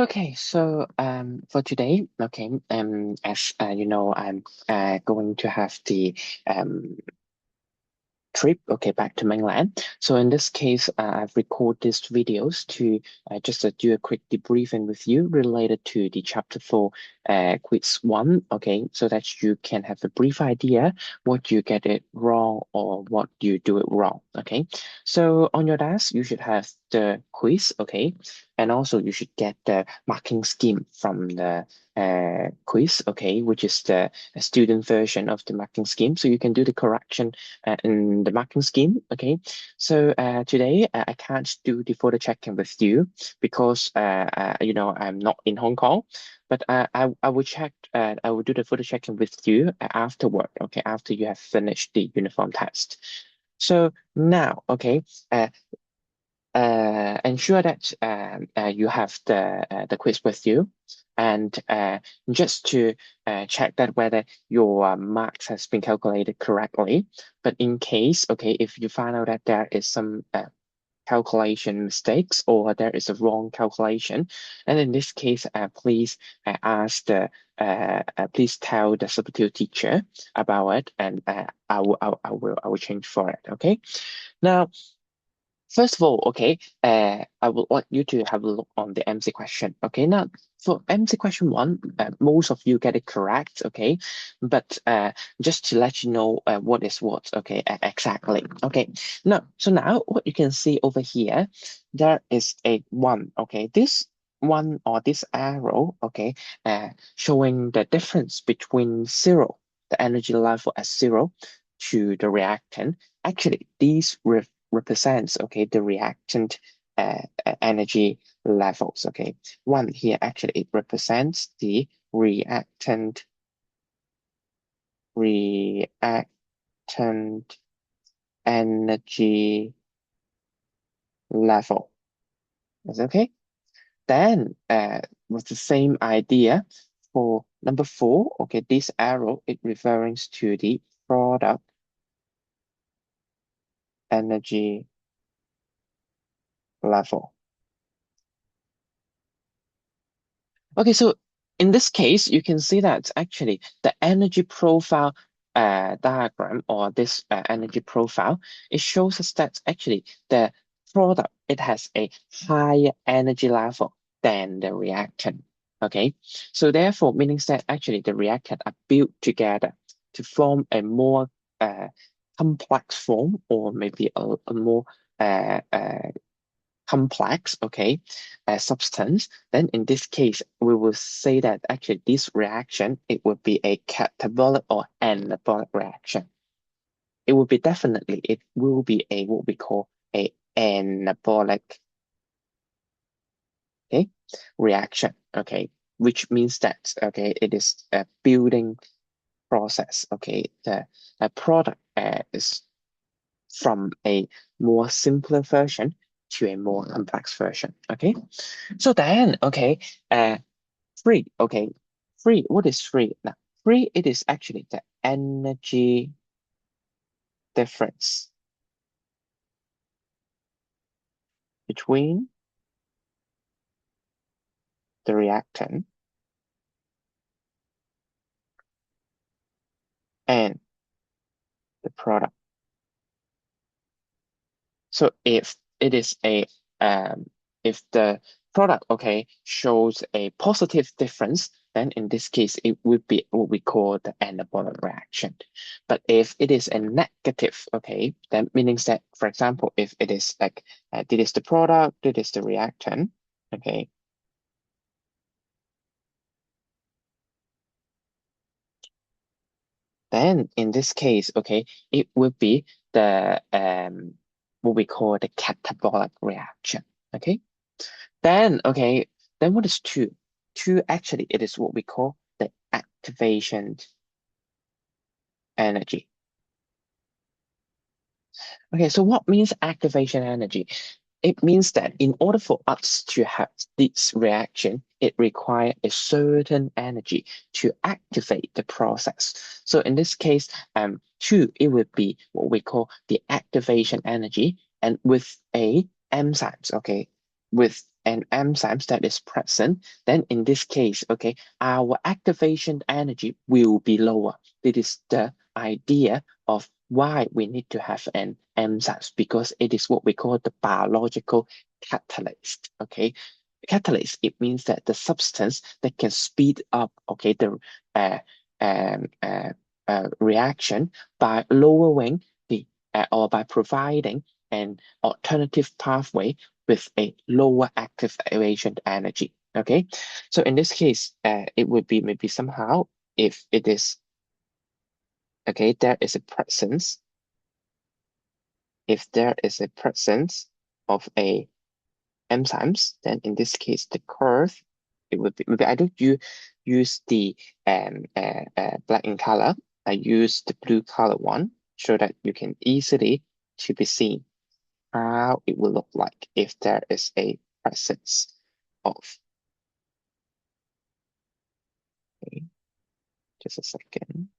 Okay, so for today, okay, as you know, I'm going to have the um trip, okay, back to mainland. So in this case, I've recorded these videos to just do a quick debriefing with you related to the chapter 4 quiz 1, okay, so that you can have a brief idea what you get it wrong or what you do it wrong, okay. So on your desk, you should have the quiz, okay, and also you should get the marking scheme from the quiz, okay, which is the student version of the marking scheme. So you can do the correction in the marking scheme. Okay, so today I can't do the photo checking with you because you know I'm not in Hong Kong, but I will check. I will do the photo checking with you afterward. Okay, after you have finished the uniform test. So now, okay, uh, ensure that you have the quiz with you, and just to check that whether your marks has been calculated correctly. But in case, okay, if you find out that there is some calculation mistakes or there is a wrong calculation, and in this case, please ask please tell the substitute teacher about it, and I will change for it. Okay. Now, first of all, okay, I would like you to have a look on the MC question. Okay, now for MC question 1, most of you get it correct, okay, but just to let you know what is what, okay, exactly. Okay, now what you can see over here, there is a 1, okay, this one or this arrow, okay, showing the difference between 0, the energy level at 0, to the reactant. Actually, these represents, okay, the reactant energy levels. Okay, 1 here actually it represents the reactant energy level. Is okay. Then with the same idea for number 4, okay, this arrow it refers to the product energy level. Okay, so in this case, you can see that actually the energy profile diagram, or this energy profile, it shows us that actually the product, it has a higher energy level than the reactant. Okay, so therefore meaning that actually the reactant are built together to form a more uh, complex form, or maybe a more complex, okay, substance, then in this case, we will say that actually this reaction, it would be a catabolic or anabolic reaction. It will be definitely, it will be a what we call a anabolic, okay, reaction, okay, which means that, okay, it is a building process, okay, the product is from a more simpler version to a more complex version, okay? So then, okay, uh, free, okay, free, what is free? Now, free, it is actually the energy difference between the reactant and the product. So if it is if the product, okay, shows a positive difference, then in this case, it would be what we call the anabolic reaction. But if it is a negative, okay, then meaning that, for example, if it is like, this is the product, this is the reactant, okay, then in this case, okay, it would be the what we call the catabolic reaction, okay? Then, okay, then what is two? Two actually, it is what we call the activation energy. Okay, so what means activation energy? It means that in order for us to have this reaction, it requires a certain energy to activate the process. So in this case, two, it would be what we call the activation energy, and with a enzymes, okay, with an enzyme that is present, then in this case, okay, our activation energy will be lower. It is the idea of why we need to have an enzyme, because it is what we call the biological catalyst. Okay, catalyst, it means that the substance that can speed up, okay, the uh, um, uh, reaction by lowering the or by providing an alternative pathway with a lower activation energy. Okay, so in this case, it would be maybe somehow if it is okay, there is a presence. If there is a presence of a enzymes, then in this case, the curve, it would be, maybe I don't use the black in color. I use the blue color one so that you can easily to be seen how it will look like if there is a presence of. Okay, just a second.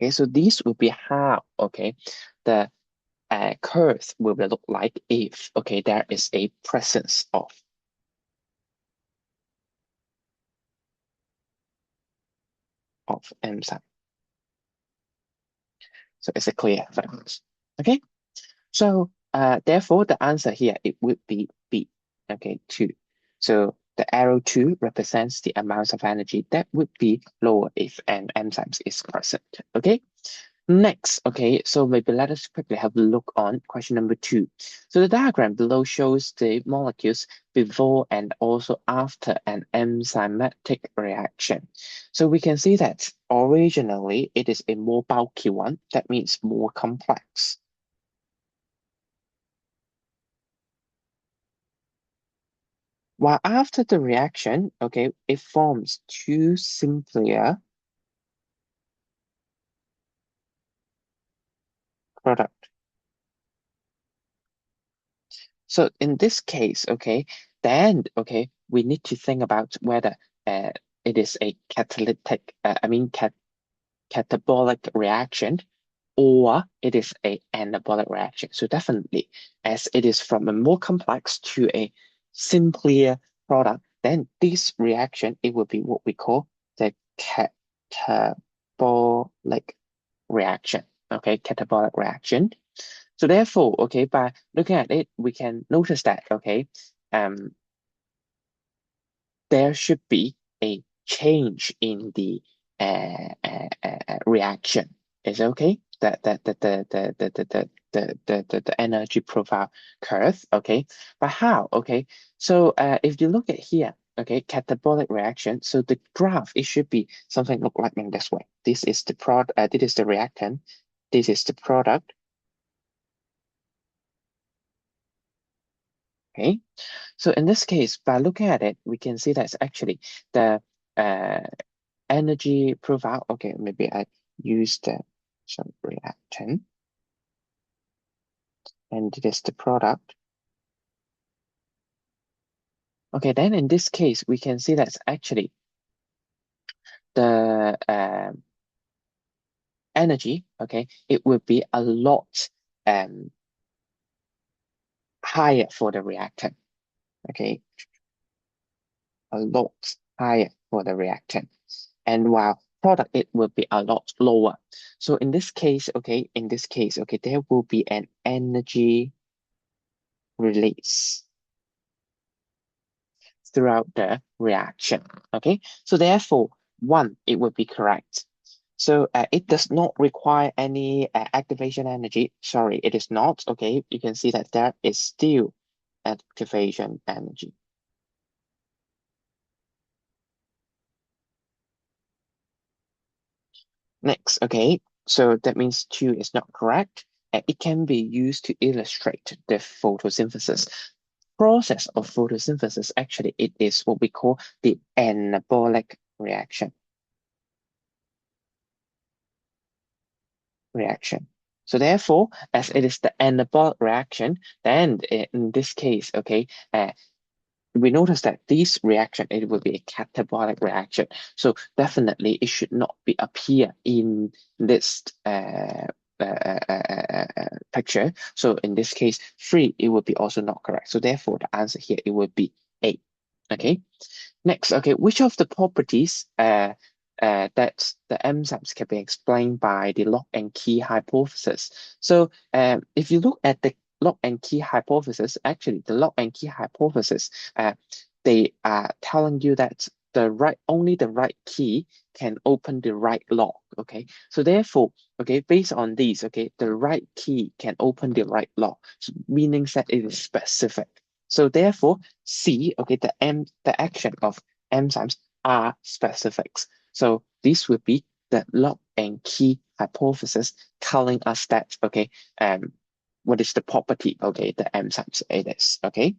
Okay, so these will be how, okay, the curve will look like if, okay, there is a presence of enzyme. So it's a clear fact. Okay, so therefore the answer here, it would be B, okay, 2. So the arrow 2 represents the amount of energy that would be lower if an enzyme is present. Okay, next, okay, so maybe let us quickly have a look on question number 2. So the diagram below shows the molecules before and also after an enzymatic reaction. So we can see that originally it is a more bulky one, that means more complex. While after the reaction, okay, it forms two simpler product. So in this case, okay, then, okay, we need to think about whether uh, it is a catalytic, catabolic reaction or it is a anabolic reaction. So definitely, as it is from a more complex to a simpler product, then this reaction, it will be what we call the catabolic reaction. Okay, catabolic reaction. So therefore, okay, by looking at it, we can notice that, okay, um, there should be a change in the reaction. Is it okay? The energy profile curve, okay? But how? Okay, so if you look at here, okay, catabolic reaction, so the graph, it should be something look like in this way. This is the this is the reactant, this is the product, okay? So in this case, by looking at it, we can see that's actually the uh, energy profile. Okay, maybe I use the some reactant, and it is the product. Okay, then in this case, we can see that's actually the energy. Okay, it will be a lot um, higher for the reactant. Okay, a lot higher for the reactant. And while product, it will be a lot lower. So in this case, okay, there will be an energy release throughout the reaction. Okay, so therefore, one, it would be correct. So it does not require any activation energy. Sorry, it is not. Okay, you can see that there is still activation energy. Next, okay, so that means two is not correct. It can be used to illustrate the photosynthesis process of photosynthesis. Actually, it is what we call the anabolic reaction. So therefore, as it is the anabolic reaction, then in this case, okay, we notice that this reaction, it will be a catabolic reaction. So definitely it should not be appear in this picture. So in this case, 3, it would be also not correct. So therefore, the answer here, it would be A. Okay. Next, okay, which of the properties that the enzymes can be explained by the lock and key hypothesis? So if you look at the lock and key hypothesis, actually the lock and key hypothesis, they are telling you that only the right key can open the right lock. Okay, so therefore, okay, based on these, okay, the right key can open the right lock, so meaning that it is specific. So therefore, C, okay, the action of enzymes are specifics. So this would be the lock and key hypothesis telling us that, okay, what is the property, okay, the enzymes it is, okay?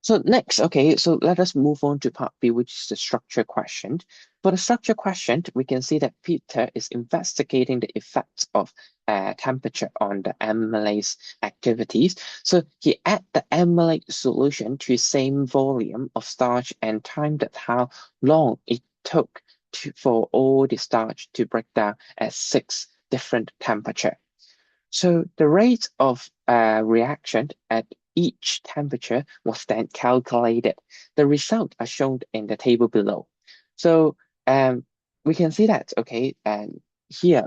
So next, okay, so let us move on to part B, which is the structure question. For the structure question, we can see that Peter is investigating the effects of temperature on the amylase activities. So he add the amylase solution to the same volume of starch and timed how long it took for all the starch to break down at 6 different temperature. So the rate of reaction at each temperature was then calculated. The results are shown in the table below. So we can see that, okay, and here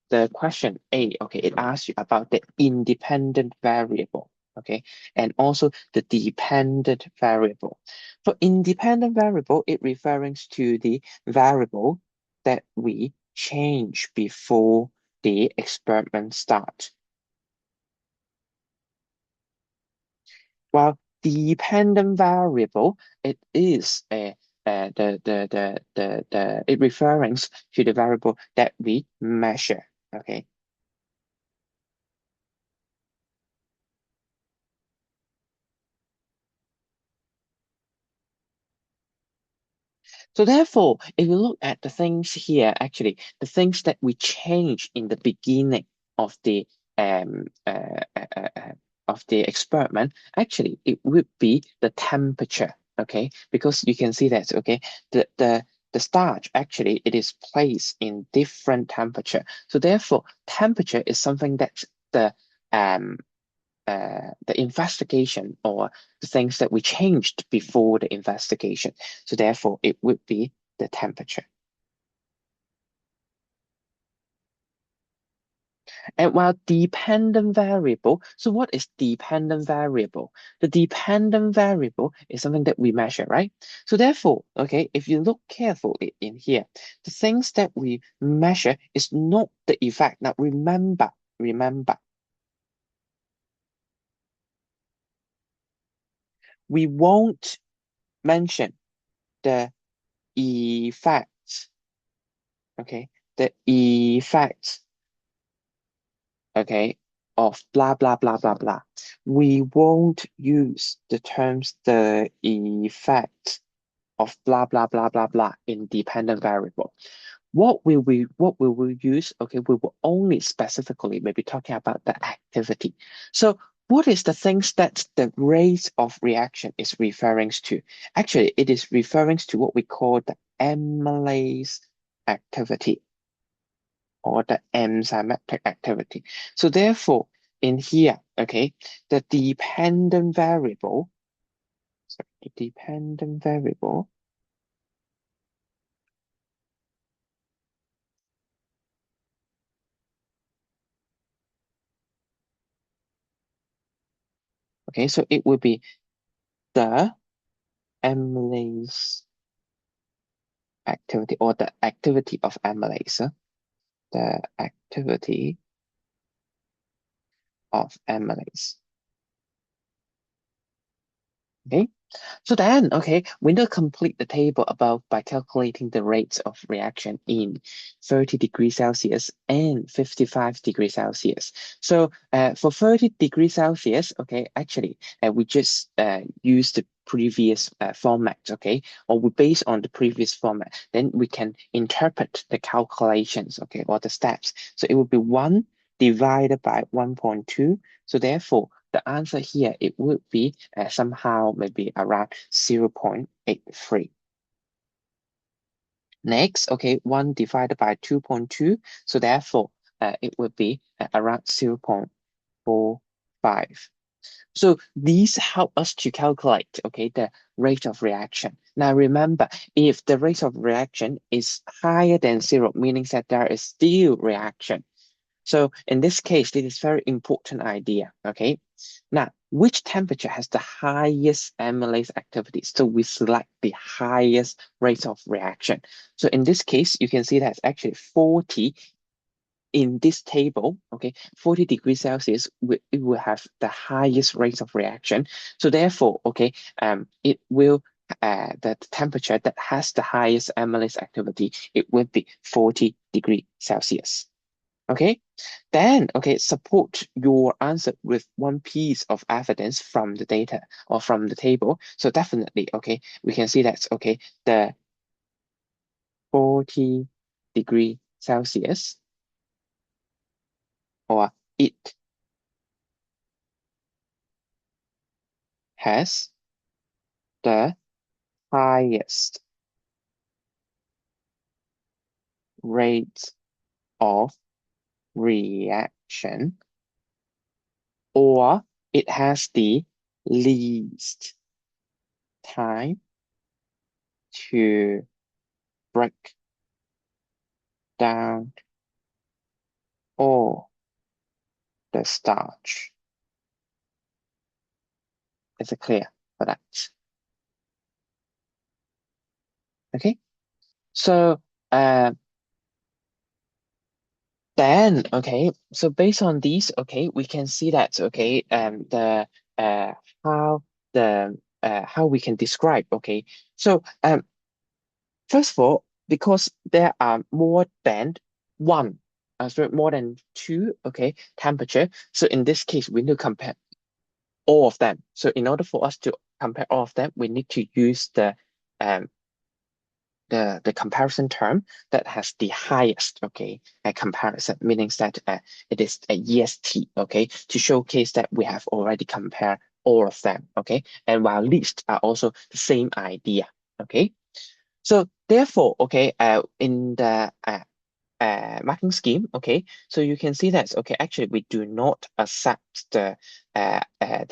the question A, okay, it asks you about the independent variable, okay, and also the dependent variable. For independent variable, it refers to the variable that we change before the experiment start. While dependent variable, it is it refers to the variable that we measure. Okay. So therefore, if you look at the things here, actually, the things that we change in the beginning of the um uh, uh, uh, uh, of the experiment, actually, it would be the temperature. Okay, because you can see that. Okay, the starch actually it is placed in different temperature. So therefore, temperature is something that um the investigation or the things that we changed before the investigation. So therefore, it would be the temperature. And while dependent variable, so what is dependent variable? The dependent variable is something that we measure, right? So therefore, okay, if you look carefully in here, the things that we measure is not the effect. Now remember, we won't mention the effects, okay? The effects, okay, of blah, blah, blah, blah, blah. We won't use the terms the effect of blah, blah, blah, blah, blah in dependent variable. What will we use? Okay, we will only specifically maybe talking about the activity. So what is the things that the rate of reaction is referring to? Actually, it is referring to what we call the amylase activity or the enzymatic activity. So therefore, in here, okay, the dependent variable, okay, so it would be the amylase activity or the activity of amylase, the activity of amylase. Okay, so then, okay, we need to complete the table above by calculating the rates of reaction in 30 degrees Celsius and 55 degrees Celsius. So for 30 degrees Celsius, okay, actually, we just use the previous format, okay, or we base on the previous format, then we can interpret the calculations, okay, or the steps. So it would be 1 divided by 1.2. So therefore, the answer here, it would be somehow maybe around 0.83. Next, okay, 1 divided by 2.2. So therefore, it would be around 0.45. So these help us to calculate, okay, the rate of reaction. Now remember, if the rate of reaction is higher than 0, meaning that there is still reaction. So in this case, this is very important idea, okay? Now, which temperature has the highest amylase activity? So we select the highest rate of reaction. So in this case, you can see that's actually 40 in this table, okay, 40 degrees Celsius, it will have the highest rate of reaction. So therefore, okay, it will, the temperature that has the highest amylase activity, it would be 40 degrees Celsius. Okay, then, okay, support your answer with one piece of evidence from the data or from the table. So definitely, okay, we can see that, okay, the 40 degree Celsius, or it has the highest rate of reaction, or it has the least time to break down all the starch. Is it clear for that? Okay, so then, okay, so based on these, okay, we can see that, okay, the uh how the how we can describe, okay. So first of all, because there are more than one, sorry, more than two, okay, temperature. So in this case, we need to compare all of them. So in order for us to compare all of them, we need to use um the comparison term that has the highest, okay, comparison, meaning that it is a EST, okay, to showcase that we have already compared all of them, okay, and while least are also the same idea, okay. So therefore, okay, in the marking scheme, okay, so you can see that, okay, actually we do not accept the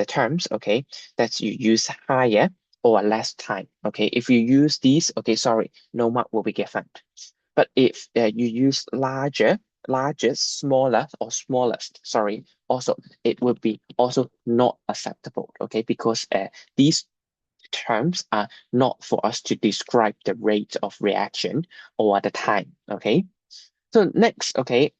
terms, okay, that you use higher or less time, okay. If you use these, okay, sorry, no mark will be given. But if you use larger, largest, smaller, or smallest, sorry, also it would be also not acceptable, okay, because these terms are not for us to describe the rate of reaction or the time, okay. So next, okay,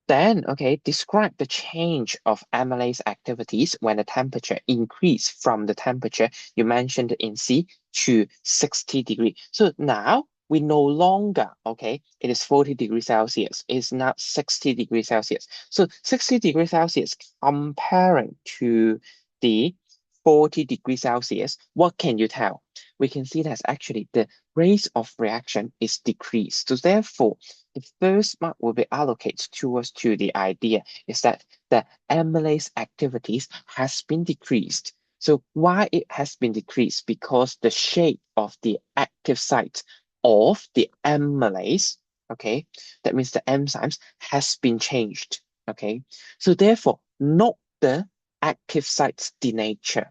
then, okay, describe the change of amylase activities when the temperature increase from the temperature you mentioned in C to 60 degree. So now we no longer, okay, it is 40 degrees Celsius. It's now 60 degrees Celsius. So 60 degrees Celsius comparing to the 40 degrees Celsius, what can you tell? We can see that actually the rate of reaction is decreased. So therefore, the first mark will be allocated towards to the idea is that the amylase activities has been decreased. So why it has been decreased? Because the shape of the active site of the amylase, okay, that means the enzymes has been changed, okay. So therefore, not the active site's denature.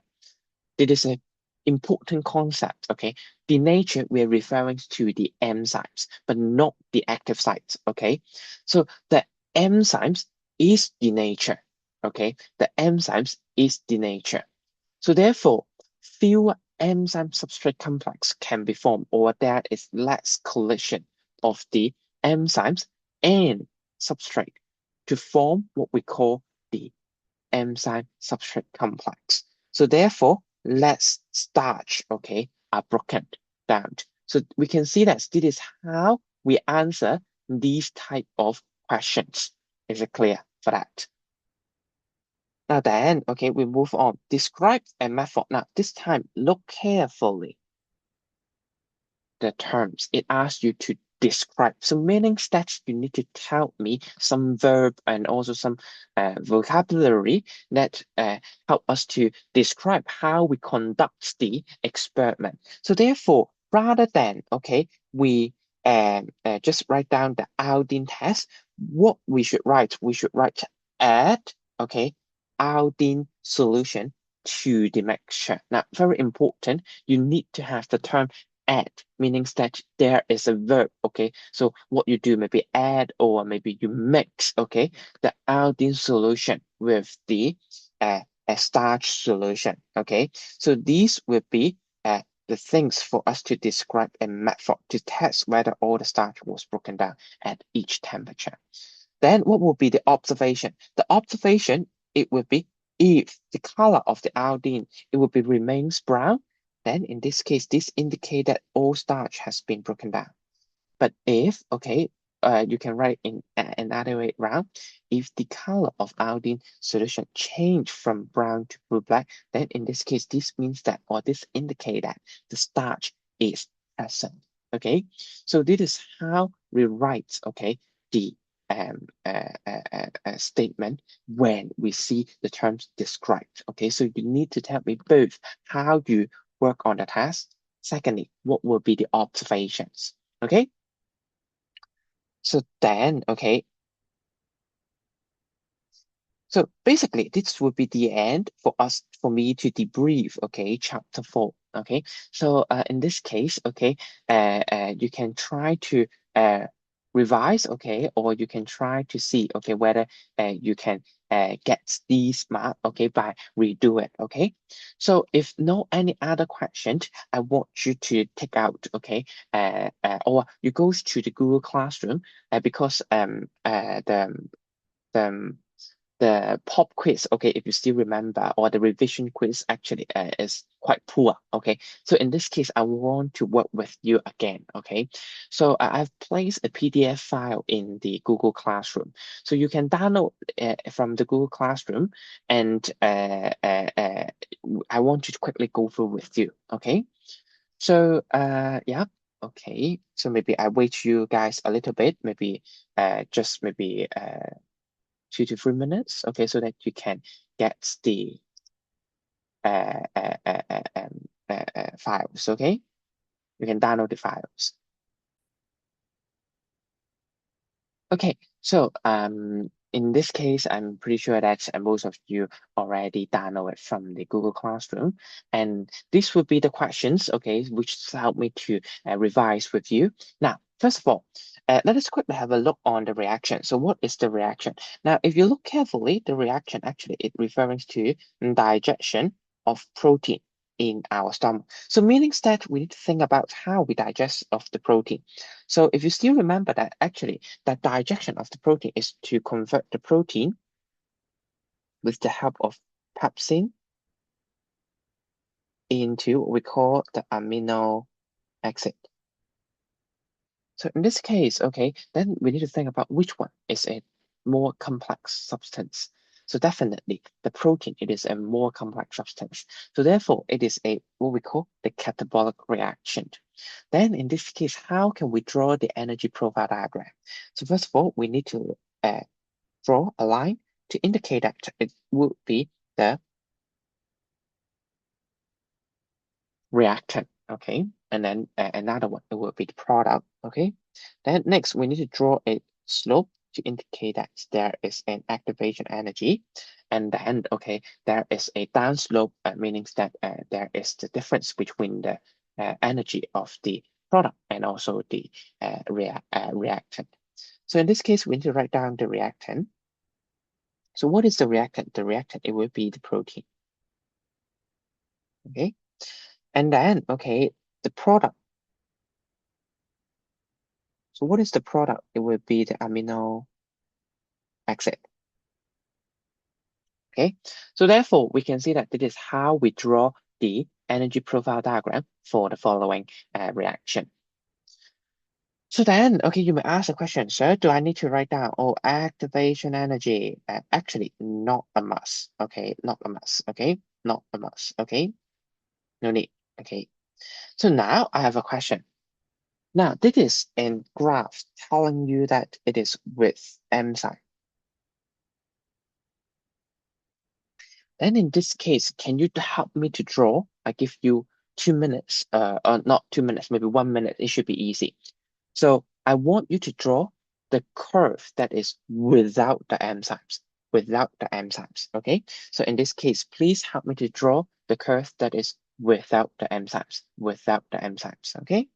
It is an important concept, okay? Denature, we're referring to the enzymes, but not the active sites, okay? So the enzymes is denature, okay? The enzymes is denature. So therefore, fewer enzyme substrate complex can be formed, or there is less collision of the enzymes and substrate to form what we call the enzyme substrate complex. So therefore, less starch, okay, are broken down. So we can see that this is how we answer these type of questions. Is it clear for that? Now then, okay, we move on. Describe a method. Now, this time, look carefully the terms. It asks you to describe. So meaning that you need to tell me some verb and also some vocabulary that help us to describe how we conduct the experiment. So therefore, rather than, okay, we just write down the iodine test. What we should write? We should write add, okay, iodine solution to the mixture. Now, very important, you need to have the term add, meaning that there is a verb, okay? So what you do, maybe add or maybe you mix, okay, the iodine solution with the a starch solution, okay? So these will be the things for us to describe a method to test whether all the starch was broken down at each temperature. Then what will be the observation? The observation, it will be if the color of the iodine, it will be remains brown, then in this case, this indicates that all starch has been broken down. But if, okay, you can write in another way around, if the color of iodine solution change from brown to blue-black, then in this case, this means that, or this indicate that the starch is present, okay? So this is how we write, okay, the statement when we see the terms described, okay? So you need to tell me both how you work on the task. Secondly, what will be the observations, okay? So then, okay, so basically this would be the end for us, for me to debrief, okay, chapter 4, okay? So in this case, okay, you can try to revise, okay, or you can try to see, okay, whether you can get these marks, okay, by redo it, okay? So if no any other questions, I want you to take out, okay, or you go to the Google Classroom because the the pop quiz, okay, if you still remember, or the revision quiz actually is quite poor, okay? So in this case, I want to work with you again, okay? So I've placed a PDF file in the Google Classroom. So you can download from the Google Classroom and I want you to quickly go through with you, okay? So yeah, okay. So maybe I wait you guys a little bit, maybe just maybe 2 to 3 minutes, okay, so that you can get the uh, uh, uh, uh, um, files, okay? You can download the files. Okay, so in this case, I'm pretty sure that most of you already downloaded from the Google Classroom, and this would be the questions, okay, which help me to revise with you. Now, first of all, let us quickly have a look on the reaction. So what is the reaction? Now, if you look carefully, the reaction actually it refers to digestion of protein in our stomach. So meaning that we need to think about how we digest of the protein. So if you still remember that actually the digestion of the protein is to convert the protein with the help of pepsin into what we call the amino acid. So in this case, okay, then we need to think about which one is a more complex substance. So definitely the protein, it is a more complex substance. So therefore it is a what we call the catabolic reaction. Then in this case, how can we draw the energy profile diagram? So first of all, we need to draw a line to indicate that it would be the reactant, okay? And then another one, it will be the product, okay? Then next, we need to draw a slope to indicate that there is an activation energy. And then, okay, there is a downslope, meaning that there is the difference between the energy of the product and also the reactant. So in this case, we need to write down the reactant. So what is the reactant? The reactant, it will be the protein, okay? And then, okay, the product. So what is the product? It will be the amino acid. Okay, so therefore we can see that this is how we draw the energy profile diagram for the following reaction. So then, okay, you may ask a question, sir, do I need to write down, oh, activation energy? Actually, not a must, okay, not a must, okay, not a must, okay, no need, okay. So now I have a question. Now, this is a graph telling you that it is with enzyme. Then in this case, can you help me to draw? I give you 2 minutes, not 2 minutes, maybe 1 minute. It should be easy. So I want you to draw the curve that is without the enzymes, without the enzymes, okay? So in this case, please help me to draw the curve that is without the enzymes, without the enzymes, okay?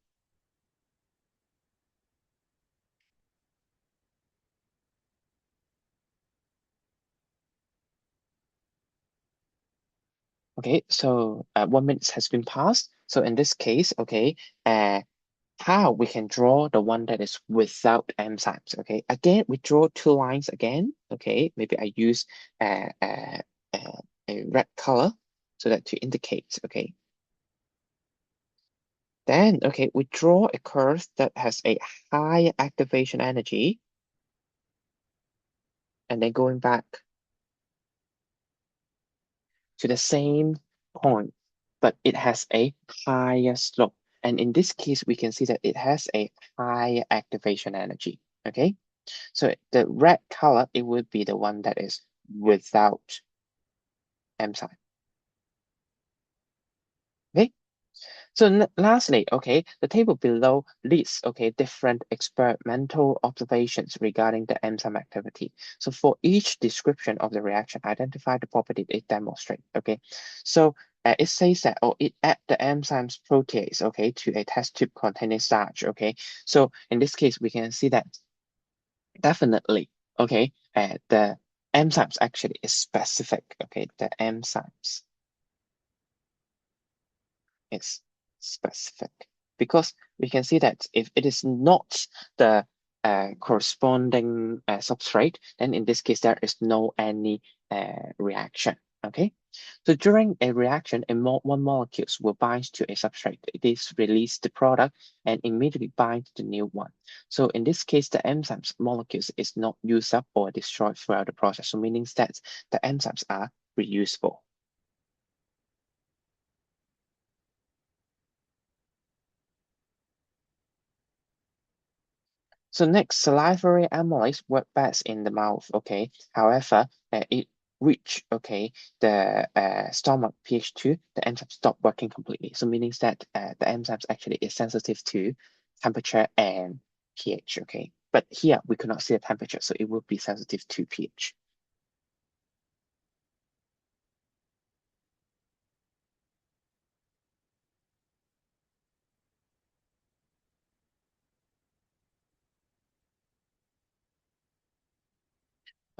Okay, so 1 minute has been passed. So in this case, okay, uh, how we can draw the one that is without enzymes, okay? Again, we draw two lines again, okay? Maybe I use uh, uh, a red color so that to indicate, okay? Then, okay, we draw a curve that has a high activation energy and then going back to the same point, but it has a higher slope. And in this case, we can see that it has a higher activation energy, okay? So the red color, it would be the one that is without enzyme, okay? So lastly, okay, the table below lists, okay, different experimental observations regarding the enzyme activity. So for each description of the reaction, identify the property it demonstrates, okay? So it says that, oh, it add the enzymes protease, okay, to a test tube containing starch, okay? So in this case, we can see that definitely, okay, the enzymes actually is specific, okay? The enzymes is specific because we can see that if it is not the corresponding substrate, then in this case, there is no any reaction, okay? So during a reaction, one molecules will bind to a substrate. It is release the product and immediately bind to the new one. So in this case, the enzymes molecules is not used up or destroyed throughout the process. So meaning that the enzymes are reusable. So next, salivary amylase work best in the mouth, okay? However, it reach, okay, the stomach pH 2, the enzymes stop working completely. So meaning that the enzymes actually is sensitive to temperature and pH, okay? But here we could not see the temperature, so it will be sensitive to pH.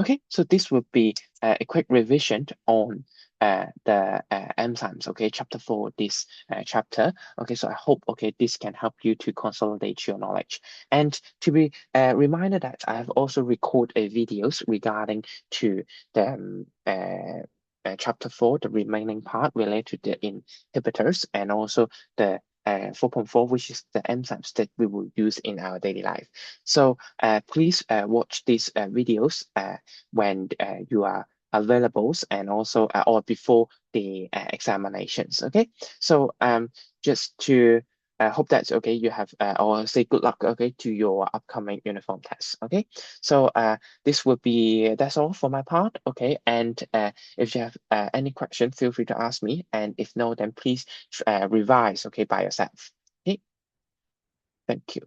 Okay, so this would be a quick revision on the enzymes, okay, chapter 4, this chapter. Okay, so I hope, okay, this can help you to consolidate your knowledge. And to be reminded that I have also recorded a videos regarding to the chapter 4, the remaining part related to the inhibitors and also the 4.4, which is the enzymes that we will use in our daily life. So please watch these videos when you are available and also or before the examinations. Okay, so just to hope that's okay. You have or say good luck. Okay, to your upcoming uniform test. Okay, so this would be that's all for my part. Okay, and if you have any question, feel free to ask me. And if no, then please revise. Okay, by yourself. Okay, thank you.